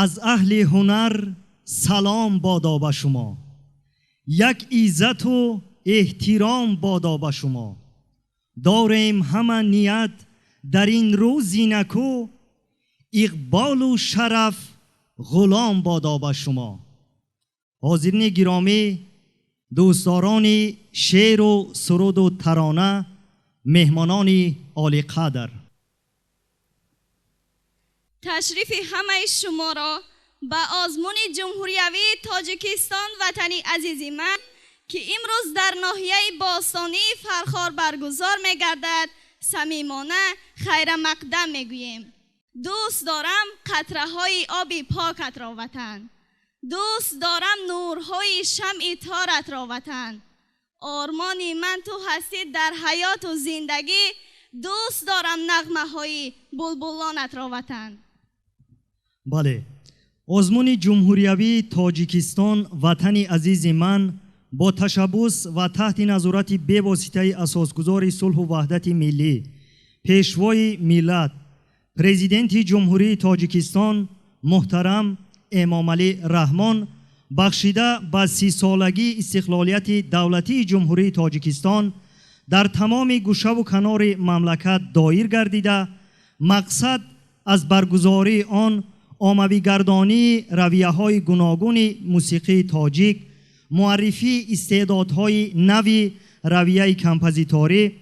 از اهل هنر سلام بادا به شما. یک عزت و احترام بادا به شما. داریم همه نیت در این روزی نکو، اقبال و شرف غلام بادا به شما. حاضرین گرامی، دوستداران شعر و سرود و ترانه، مهمانان عالی قدر، تشریف همه شما را به آزمون جمهوریوی تاجیکستان وطنی عزیزی من که امروز در ناحیه باستانی فرخار برگزار می گردد صمیمانه خیر مقدم می گوییم. دوست دارم قطره های آبی پاکت را وطن، دوست دارم نورهای شمع تارت را وطن. آرمانی من تو هستی در حیات و زندگی، دوست دارم نغمه های بلبلانت را وطن. بله، آزمون جمهوریوی تاجیکستان وطنی عزیز من با تشبث و تحت نظارت بی‌واسطه اساسگزار صلح و وحدت ملی، پیشوای ملت، پرزیدنت جمهوری تاجیکستان محترم امام علی رحمان بخشیده به 30 سالگی استقلالیت دولتی جمهوری تاجیکستان در تمام گوشه و کنار مملکت دایر گردیده، مقصد از برگزاری آن عمومی گردانی رویه‌های گوناگون موسیقی تاجیک، معرفی استعدادهای نوی رویه کمپوزیتوری،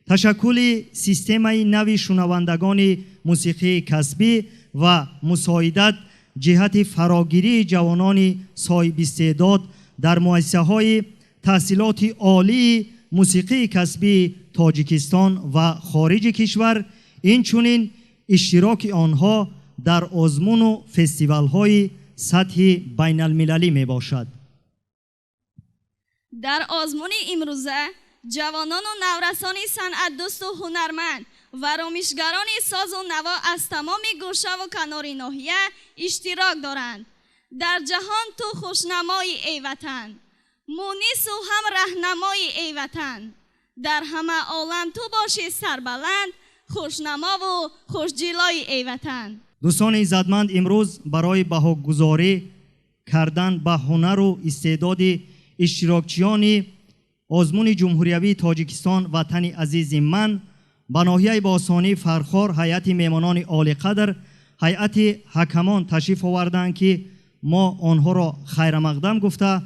تشکل سیستم نوی شنوندگان موسیقی کسبی و مساعدت جهت فراگیری جوانان صاحب استعداد در مؤسسه‌های تحصیلات عالی موسیقی کسبی تاجیکستان و خارج کشور، اینچنین اشتراک آنها در آزمون و فستیوال‌های سطح بین المللی می باشد. در آزمون امروزه جوانان و نورسان صنعت دوست و هنرمند و رامشگران ساز و نوا از تمام گوشه و کنار ناحیه اشتراک دارند. در جهان تو خوشنمای ای وطن، مونس و هم رهنمای ای وطن. در همه عالم تو باشی سربلند، خوشنما و خوشجلای ای وطن. دوستان عزتمند، امروز برای بهاگذاری کردن به هنر و استعداد اشتراکچیان آزمون جمهوریوی تاجیکستان وطنی عزیز من به ناحیه باستانی فرخار هیئت مهمانان عالی قدر، هیئت حکمان تشریف آوردند که ما آنها را خیر مقدم گفته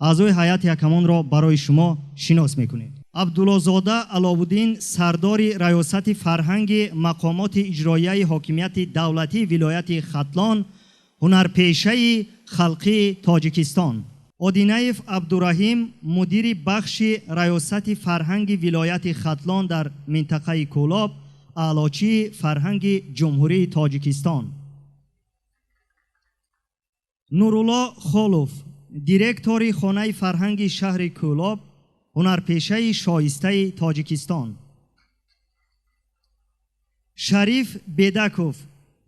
اعضای هیئت حکمان را برای شما شناس میکنیم. عبدالله زاده علاودین، سردار ریاست فرهنگ مقامات اجرایی حاکمیت دولتی ولایت ختلان، هنرپیشه خلقی تاجیکستان. آدینایف عبدالرحیم، مدیر بخش ریاست فرهنگ ولایت ختلان در منطقه کولاب، اعلاچی فرهنگ جمهوری تاجیکستان. نورالله خالوف، دیرکتور خانه فرهنگ شهر کولاب، هنرپیشه شایسته تاجیکستان. شریف بیدکوف،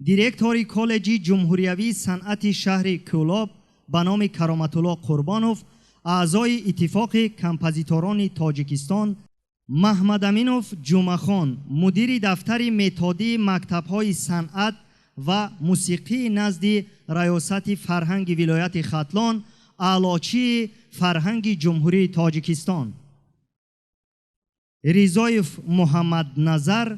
دیرکتور کالج جمهوریوی صنعت شهر کولاب به نام کرامت الله قربانوف، اعضای اتفاق کمپوزیتوران تاجیکستان. محمد امینوف جمعخان، مدیر دفتر متادی مکتب‌های صنعت و موسیقی نزد ریاست فرهنگ ولایت ختلان، اعلاچی فرهنگ جمهوری تاجیکستان. رضایف محمد نظر،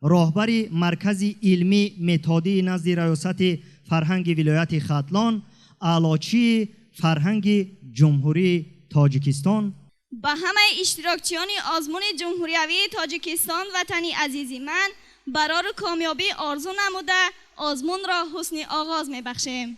راهبر مرکز علمی متادی نزد ریاست فرهنگ ولایت ختلان، اعلاچی فرهنگ جمهوری تاجیکستان. به همه اشتراکچیان آزمون جمهوریوی تاجیکستان وطنی عزیزی من برای کامیابی آرزو نموده آزمون را حسن آغاز می بخشیم.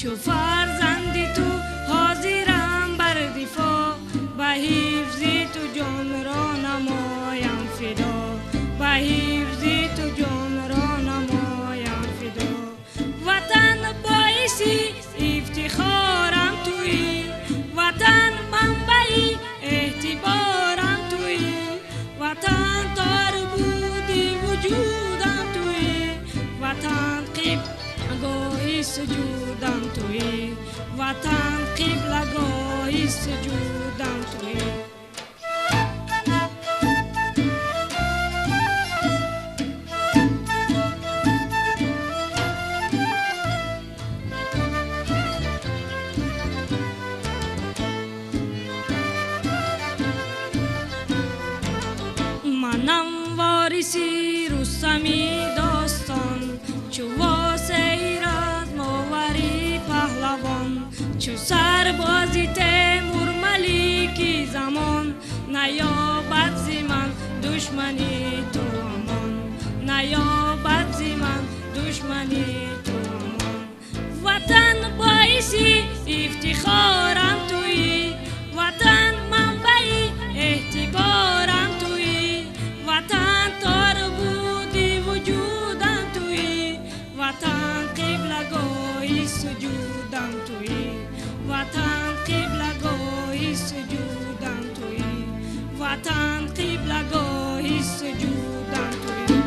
چو فرزندی تو حاضرم بر دفاع به حفظی تو جان را نمایم فدا به حفظی تو جان را نمایم فدا وطن باعثی افتخارم تویی وطن منبعی اعتبارم تویی وطن تار بودی وجودم تویی وطن قبلگاهی سجودم تویی وطن قبلگاهی سجودم تویی منم وارثی رستمی داستان چو واسیر از ماوری پهلوان چو سربازی تیمور ملیکی زمان نیابد زی من دشمنی تو امان نیابد زی من دشمنی تو امان وطن باعثی افتخارم تویی وطن منبعی اعتبارم تویی وطن تار بودی وجودم تویی وطن قبلگاهی سجودم تویی وطن قبلگاهی سجودم تویی وطن قبلگاهی سجودم تویی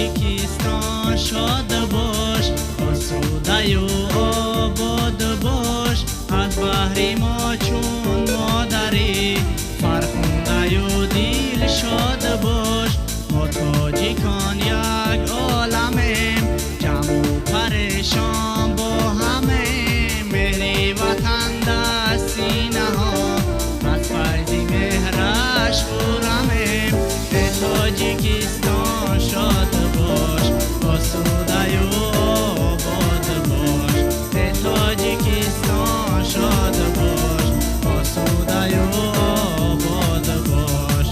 تاجیکستان شاد باش، آسوده و آباد باش، از بحر ما چون مادری فرخنده و دل شاد باش. ما تاجیکان یک عالمیم، جمع و پریشان با همه، مهر وطن در سینه ها، از فیض مهرش خرمیم. ای تاجیکستان شاد باش، آسوده و آباد باش. ای تاجیکستان شاد باش، آسوده و آباد باش.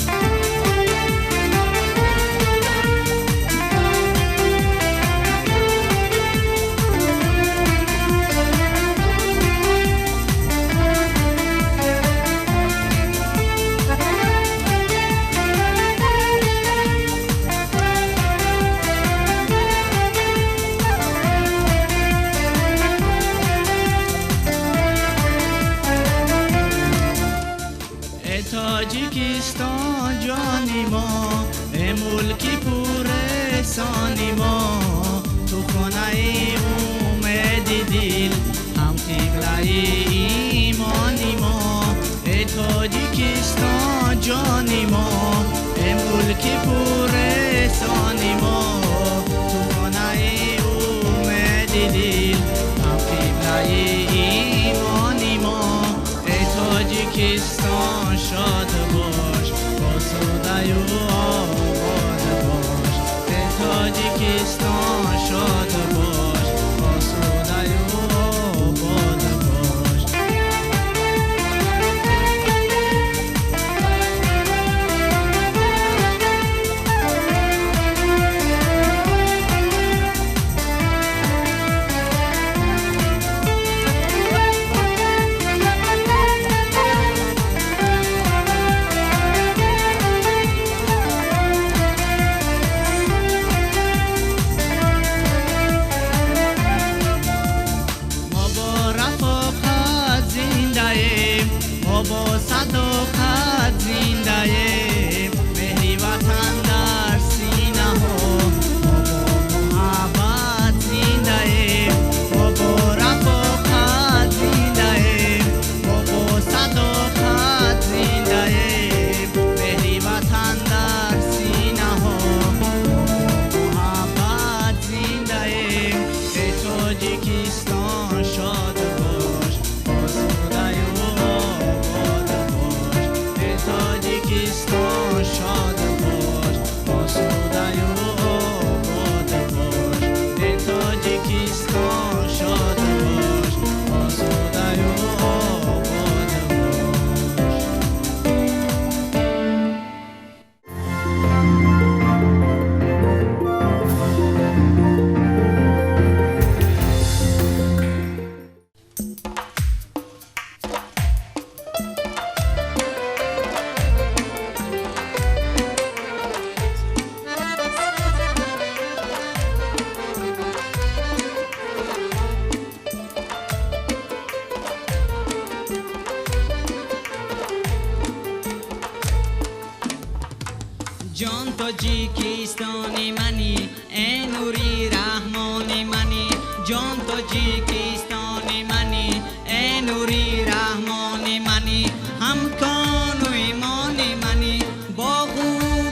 تاجیکستان جانی ما، ای ملکی پور سانی ما، تو خانه امید دل، هم قبله ایمانی ما. ای تاجیکستان جانی ما، ای ملکی پور سانی ما، تو خانه امید دل، هم قبله ایمانی ما. ای تاجیکستان شاد باش، آسوده و آباد باش. ای تاجیکستان شاد باش، آسوده و آباد باش. با صداقت زنده ایم، مهر وطن در سینه ها، ما با محبت زنده ایم، ما با رفاقت زنده ایم، ما با صداقت زنده ایم، مهر وطن در سینه ها، ما با محبت زنده ایم. ای تاجیکستان شاد باش، آسوده تاجیکستان شاد باش، آسوده و آباد باش. ای تاجیکستان شاد باش، آسوده و آباد باش. جان تاجیکستانی منی، ای نوری رحمانی منی. جان تاجیکستانی منی، ای نوری رحمانی منی. هم کان و ایمانی منی، باغ و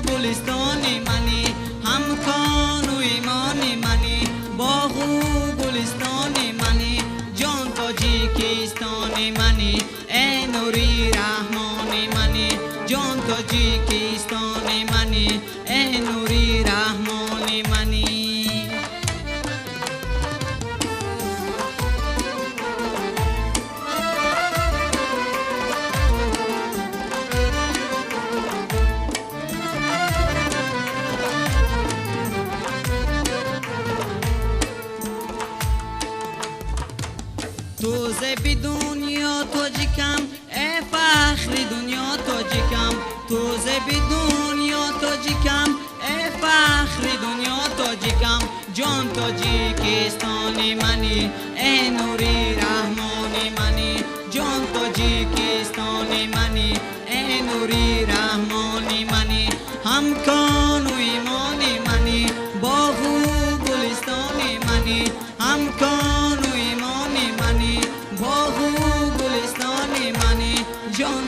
گلستانی منی. هم کان و ایمانی منی، باغ و گلستانی منی. جان تاجیکستانی منی، ای نوری رحمانی منی. جان تاجیکستانی منی، ای نوری رحمانی منی. توزه بی دنیا تاجیکم، ای فخر دنیا تاجیکم. توزه بی دنیا تاجیکم، ای فخر دنیا تاجیکم. جان تاجیکستانی منی، ای نوری رحمانی منی. جان تاجیکستانی منی، ای نوری رحمانی منی. هم کان و ایمانی منی، با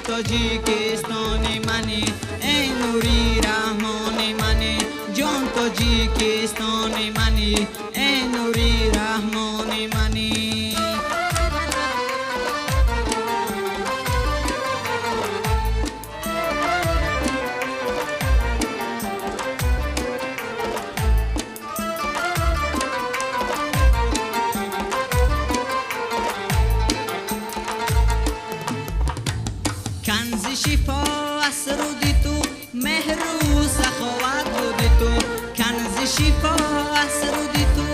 تاجیکستان منی ای نوری رحمان منی جان تاجیکستان منی ای نوری رحمان منی کنز شفا اسرودی تو مهر و سخاوت بودی تو کنز شفا اسرودی تو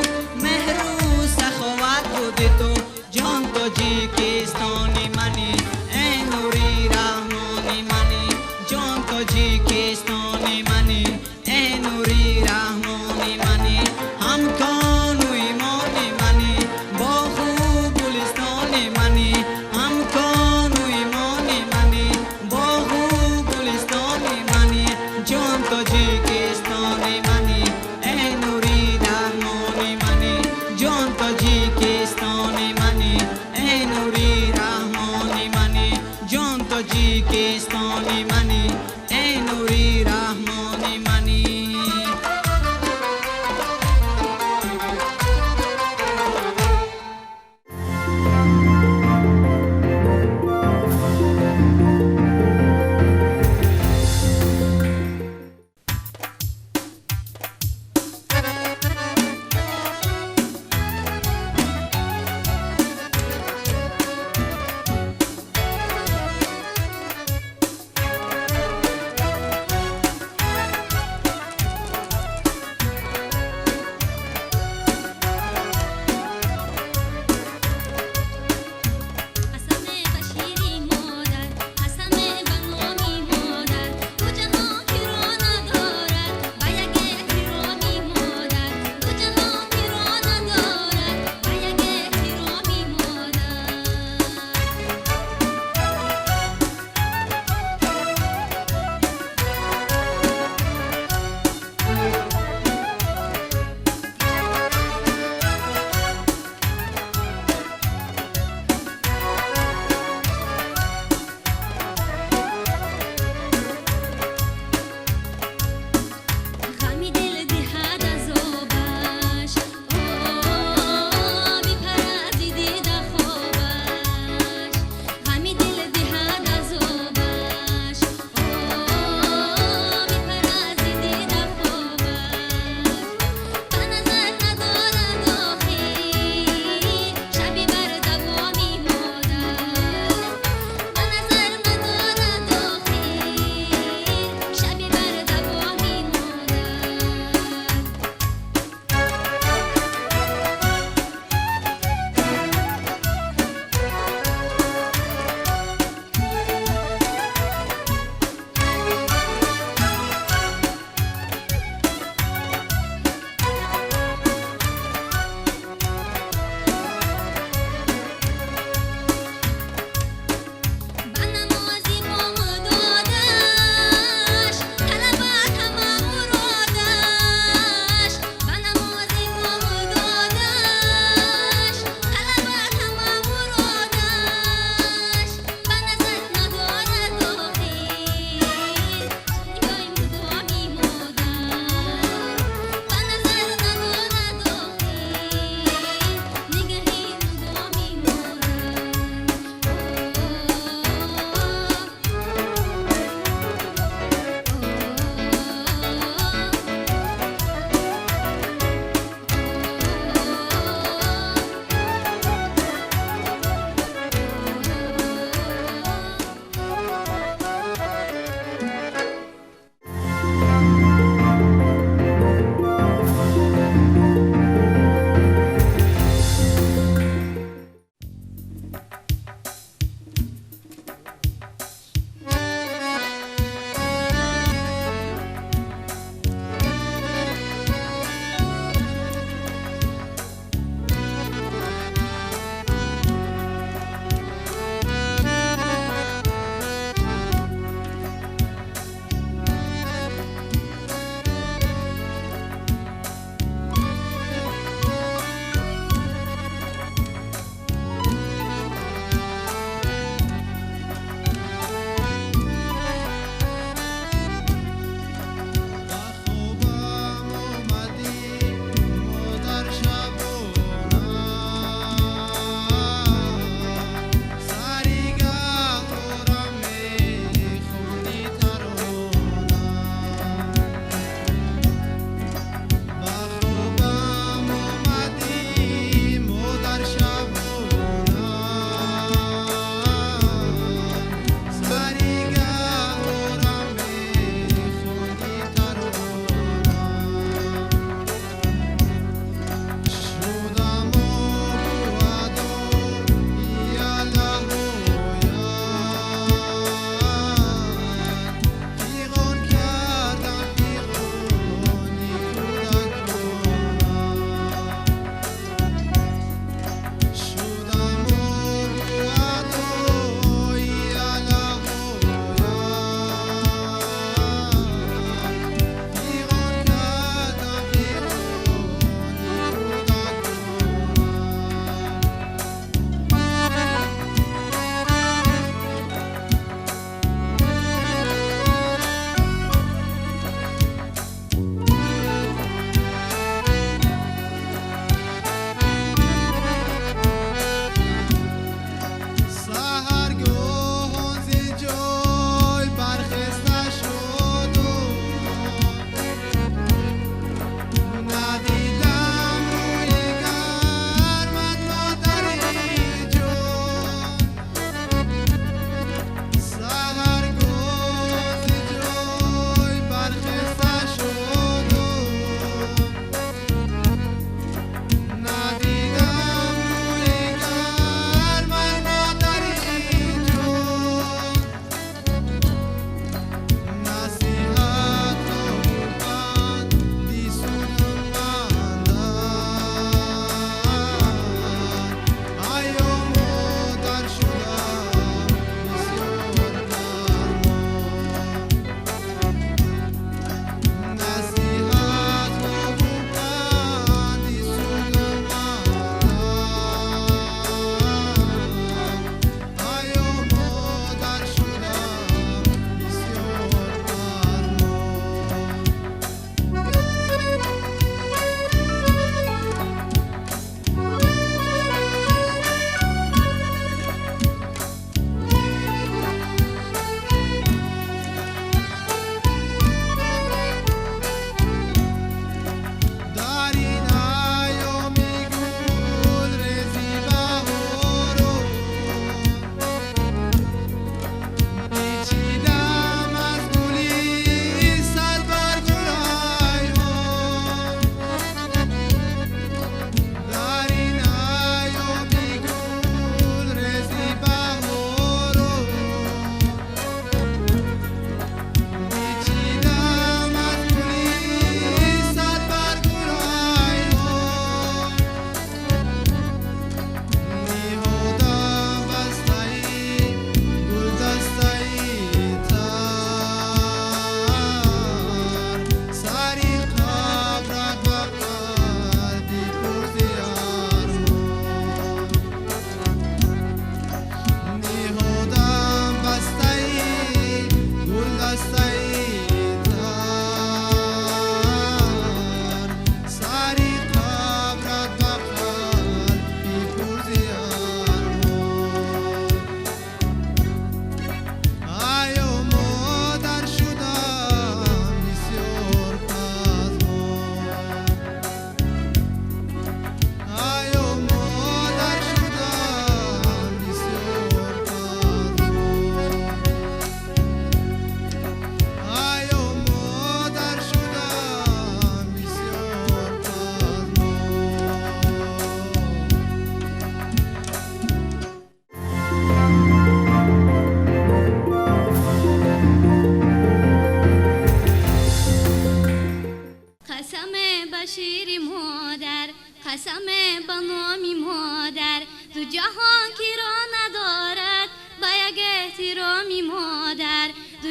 مهر و سخاوت بودی تو جان تاجیکستان منی ای نوری رحمان منی جان تاجیکستان منی ای نوری رحمان منی همکان و ایمان منی با خوب گلستان منی همکان و ایمان منی با خوب گلستان منی جان تاجیکستان منی ای نوری رحمان منی جان تاجیکستان منی ای نوری رحمان منی جان تاجیکستان منی ای نوری رحمان منی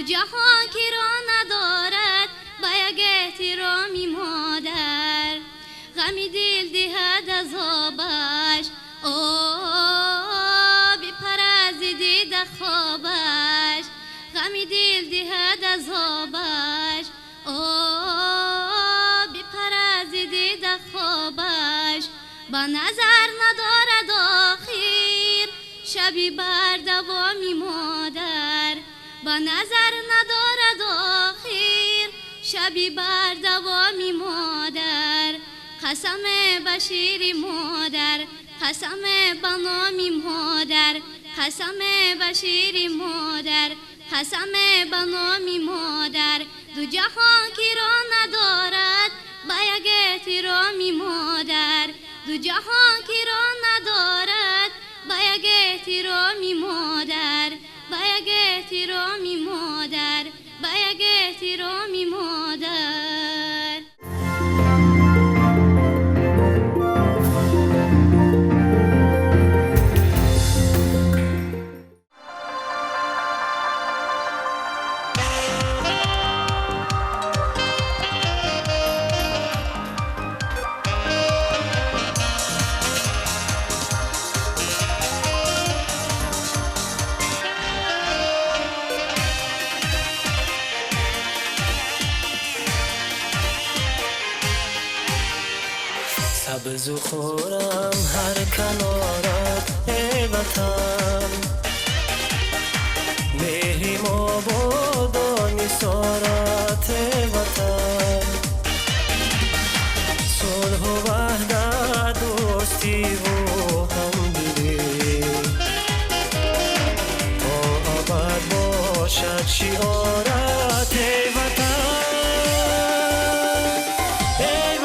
جهان که را ندارد با یک احترامی مادر، غمی دل دهد از آبش بپر از دید خوابش، غمی دل دهد از آبش بپر از دید خوابش. با نظر ندارد آخر شبی بر دوامی مادر، با نظر ندارد آخر شبی بر دوامی مادر. قسم بشیر مادر، قسم بنامی مادر، قسم بشیر مادر، قسم بنامی مادر. دو جهان که را ندارد با یک احترامی مادر، دو جهان که را ندارد با یک احترامی مادر، با یک احترامی مادر، با یک احترامی مادر. سبز و خورم هر کنارت ای وطن، مهری ما بادانی سارت ای وطن. صلح و وحدت دوستی و همدلی تا ابد باشد شعارت ای وطن. ای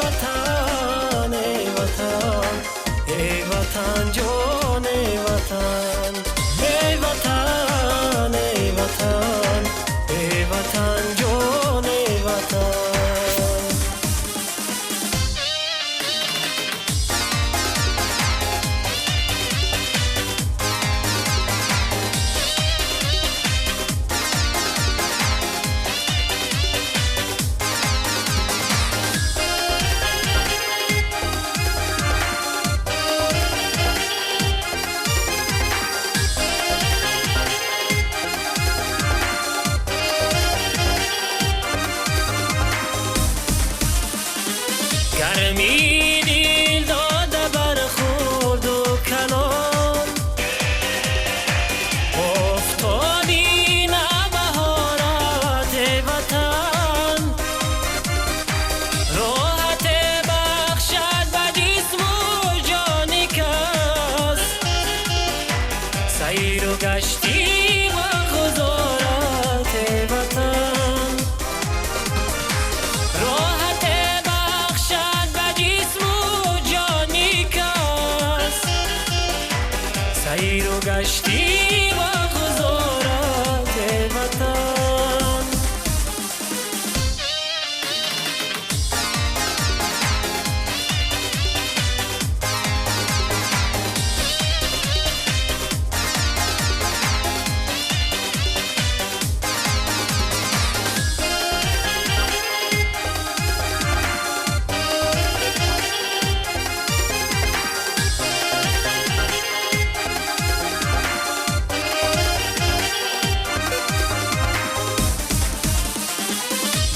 وطن جان ای وطن، ای وطن ای وطن، ای وطن جان ای وطن. گرمی دل داده برخورد و کلام، افتادی نبهارت ای وطن. راحت بخشد به جسم و جان کس، سیر و گشتی و گذارت ای وطن. سیر و گشتی و گذارت ای وطن.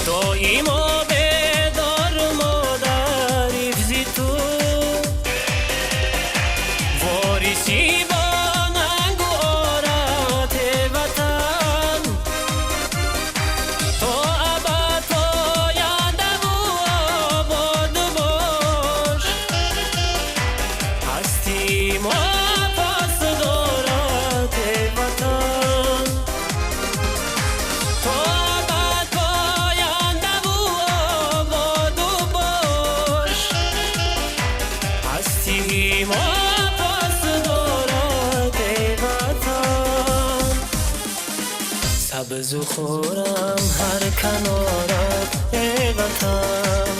دایما بیدار مادر حفظی تو، وارثی با ننگ و آرت ای وطن. تا ابد پاینده و آباد باش، هستی ما پاس دارت ای وطن. تا ما پاس دارد ای وطن. سبز و خورم هر کنارت ای وطن،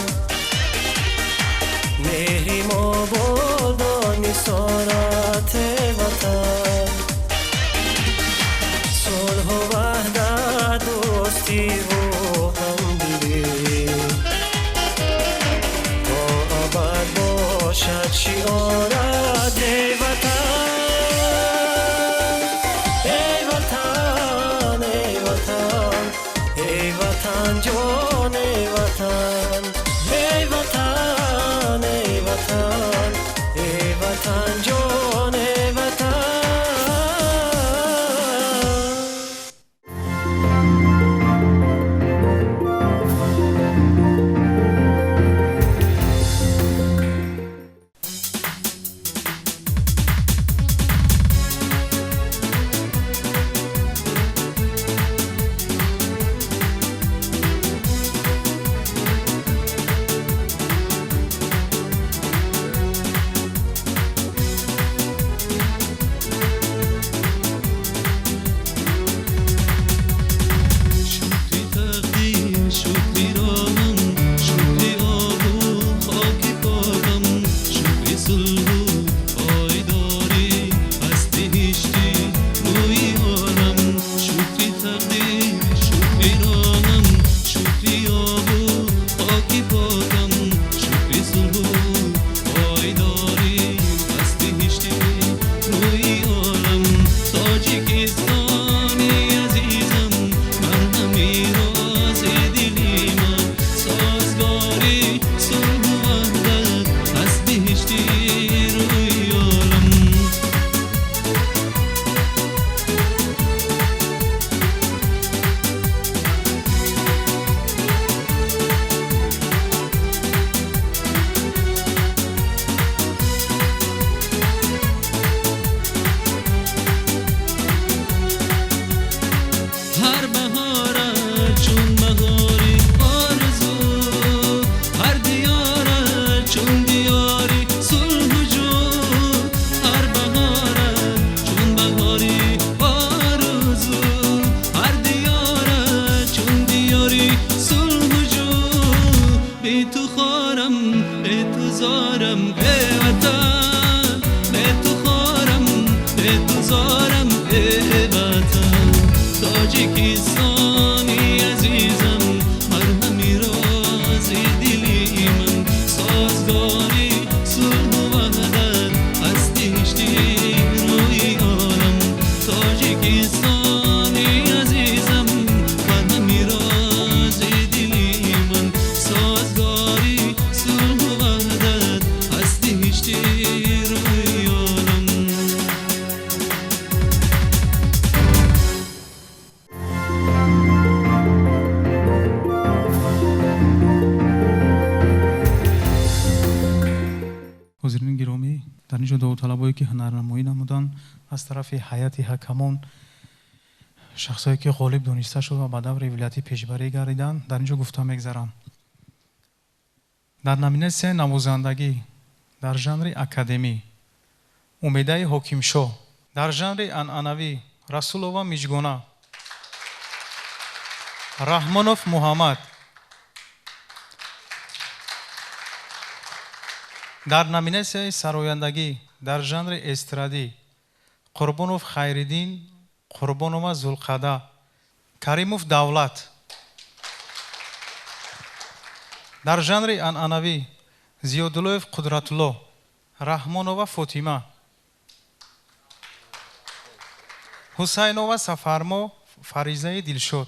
مهری ما بادانی سارت ای وطن. صلح و وحدت بی تو خارم بی تو زارم ای وطن بی تو خارم بی تو زارم ای وطن تاجیکستانی عزیزم مرهمی رازی دلی من سازگاری صلح و وحدت هستی هشتی روی عالم تاجیکستانی عزیزم مرهمی رازی دلی من سازگاری صلح و وحدت هستی هشتی روی عالم حاضرین گرامی، در اینجا داوطلبایی که هنرنمایی نمودند از طرف هیئت حکمان، شخصایی که غالب دانسته شد و به دور ولایتی پیشبری گردیدند، در اینجا گفته می‌گذارم. در نامیناسیون نوازندگی در ژانر اکادمی امیده حکیمشو، در ژانر عنعنوی رسولова میجگونا، رحمانوف محمد، در نامیناسیون سرایندگی در ژانر استرادی قربانوف خیرالدین، قربانوف زلقده، کریموف دولت، در ژانر عنعنوی زیاداللهف قدرتالله، رحمانوف فاطمه، حسینوف سفرما فریضه دلشد،